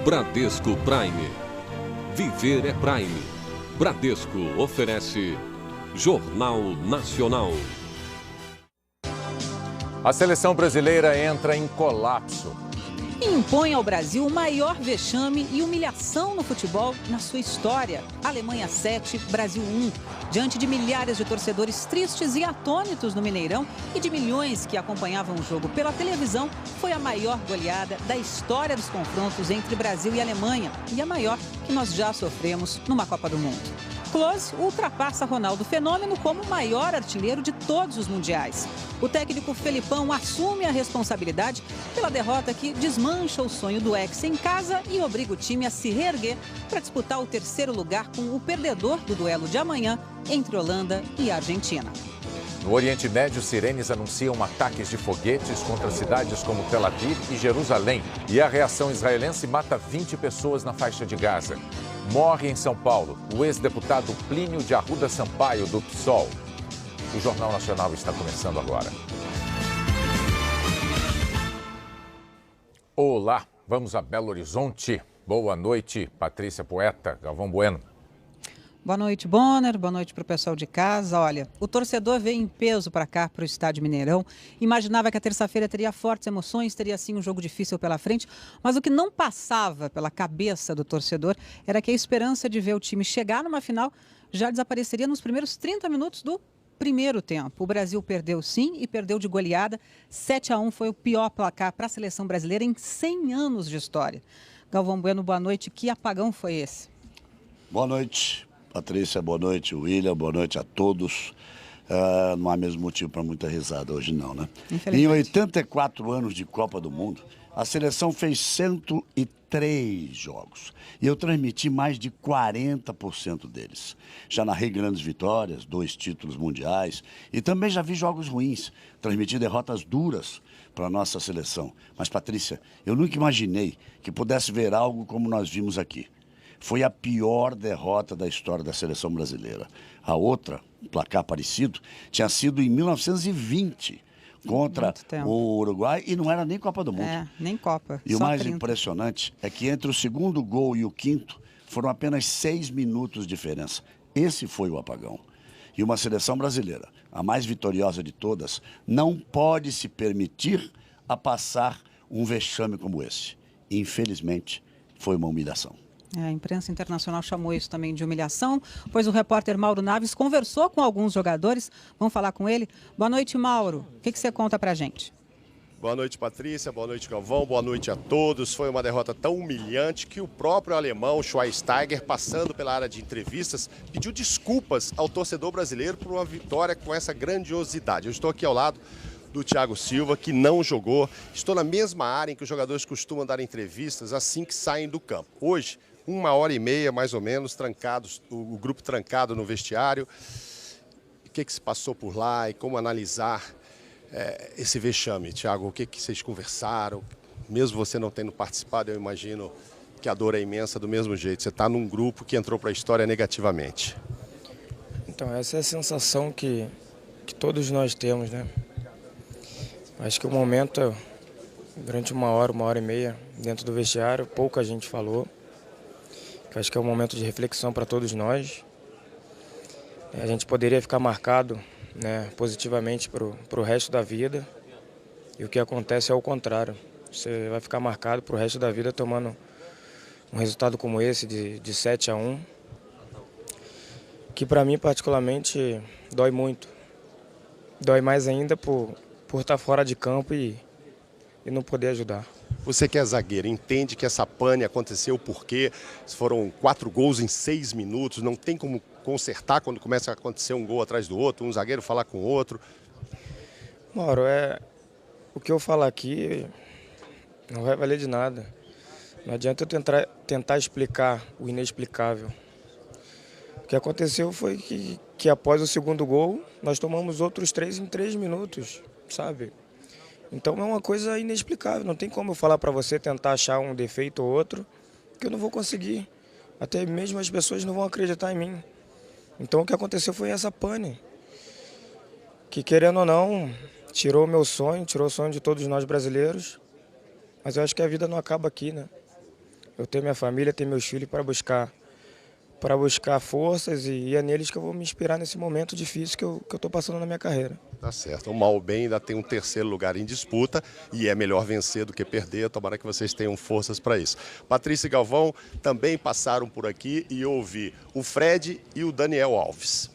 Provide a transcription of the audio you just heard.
Bradesco Prime. Viver é Prime. Bradesco oferece Jornal Nacional. A seleção brasileira entra em colapso. Impõe ao Brasil o maior vexame e humilhação no futebol na sua história. Alemanha 7, Brasil 1. Diante de milhares de torcedores tristes e atônitos no Mineirão e de milhões que acompanhavam o jogo pela televisão, foi a maior goleada da história dos confrontos entre Brasil e Alemanha e a maior que nós já sofremos numa Copa do Mundo. Klose ultrapassa Ronaldo Fenômeno como o maior artilheiro de todos os mundiais. O técnico Felipão assume a responsabilidade pela derrota que desmancha o sonho do ex em casa e obriga o time a se reerguer para disputar o terceiro lugar com o perdedor do duelo de amanhã entre Holanda e Argentina. No Oriente Médio, sirenes anunciam ataques de foguetes contra cidades como Tel Aviv e Jerusalém. E a reação israelense mata 20 pessoas na faixa de Gaza. Morre em São Paulo o ex-deputado Plínio de Arruda Sampaio, do PSOL. O Jornal Nacional está começando agora. Olá, vamos a Belo Horizonte. Boa noite, Patrícia Poeta, Galvão Bueno. Boa noite, Bonner. Boa noite para o pessoal de casa. Olha, o torcedor veio em peso para cá, para o Estádio Mineirão. Imaginava que a terça-feira teria fortes emoções, teria sim um jogo difícil pela frente. Mas o que não passava pela cabeça do torcedor era que a esperança de ver o time chegar numa final já desapareceria nos primeiros 30 minutos do primeiro tempo. O Brasil perdeu sim e perdeu de goleada. 7-1 foi o pior placar para a seleção brasileira em 100 anos de história. Galvão Bueno, boa noite. Que apagão foi esse? Boa noite, Patrícia, boa noite, William, boa noite a todos. Não há mesmo motivo para muita risada hoje não, né? Em 84 anos de Copa do Mundo, a seleção fez 103 jogos e eu transmiti mais de 40% deles. Já narrei grandes vitórias, 2 títulos mundiais e também já vi jogos ruins, transmiti derrotas duras para a nossa seleção. Mas, Patrícia, eu nunca imaginei que pudesse ver algo como nós vimos aqui. Foi a pior derrota da história da seleção brasileira. A outra, um placar parecido, tinha sido em 1920 contra o Uruguai e não era nem Copa do Mundo. Nem Copa. E o mais impressionante é que entre o segundo gol e o quinto foram apenas 6 minutos de diferença. Esse foi o apagão. E uma seleção brasileira, a mais vitoriosa de todas, não pode se permitir a passar um vexame como esse. Infelizmente, foi uma humilhação. A imprensa internacional chamou isso também de humilhação, pois o repórter Mauro Naves conversou com alguns jogadores. Vamos falar com ele. Boa noite, Mauro. O que você conta pra gente? Boa noite, Patrícia. Boa noite, Galvão. Boa noite a todos. Foi uma derrota tão humilhante que o próprio alemão Schweinsteiger, passando pela área de entrevistas, pediu desculpas ao torcedor brasileiro por uma vitória com essa grandiosidade. Eu estou aqui ao lado do Thiago Silva, que não jogou. Estou na mesma área em que os jogadores costumam dar entrevistas assim que saem do campo. Hoje, 1h30, mais ou menos, trancados, o grupo trancado no vestiário. O que se passou por lá e como analisar esse vexame, Thiago? O que vocês conversaram? Mesmo você não tendo participado, eu imagino que a dor é imensa do mesmo jeito. Você está num grupo que entrou para a história negativamente. Então, essa é a sensação que todos nós temos, né? Acho que o momento, durante 1h30, dentro do vestiário, pouca gente falou. Acho que é um momento de reflexão para todos nós. A gente poderia ficar marcado, né, positivamente para o resto da vida. E o que acontece é o contrário. Você vai ficar marcado para o resto da vida tomando um resultado como esse, de 7-1. Que para mim, particularmente, dói muito. Dói mais ainda por estar fora de campo e não poder ajudar. Você que é zagueiro, entende que essa pane aconteceu porque foram 4 gols em 6 minutos, não tem como consertar quando começa a acontecer um gol atrás do outro, um zagueiro falar com o outro? Mauro, o que eu falar aqui não vai valer de nada. Não adianta eu tentar explicar o inexplicável. O que aconteceu foi que após o segundo gol, nós tomamos outros 3 em 3 minutos, sabe? Então é uma coisa inexplicável, não tem como eu falar para você tentar achar um defeito ou outro, que eu não vou conseguir. Até mesmo as pessoas não vão acreditar em mim. Então o que aconteceu foi essa pane, que querendo ou não, tirou o meu sonho, tirou o sonho de todos nós brasileiros, mas eu acho que a vida não acaba aqui, né? Eu tenho minha família, tenho meus filhos para buscar forças e é neles que eu vou me inspirar nesse momento difícil que eu estou passando na minha carreira. Tá certo. O mal ou bem ainda tem um terceiro lugar em disputa e é melhor vencer do que perder. Tomara que vocês tenham forças para isso. Patrícia e Galvão também passaram por aqui e eu ouvi o Fred e o Daniel Alves.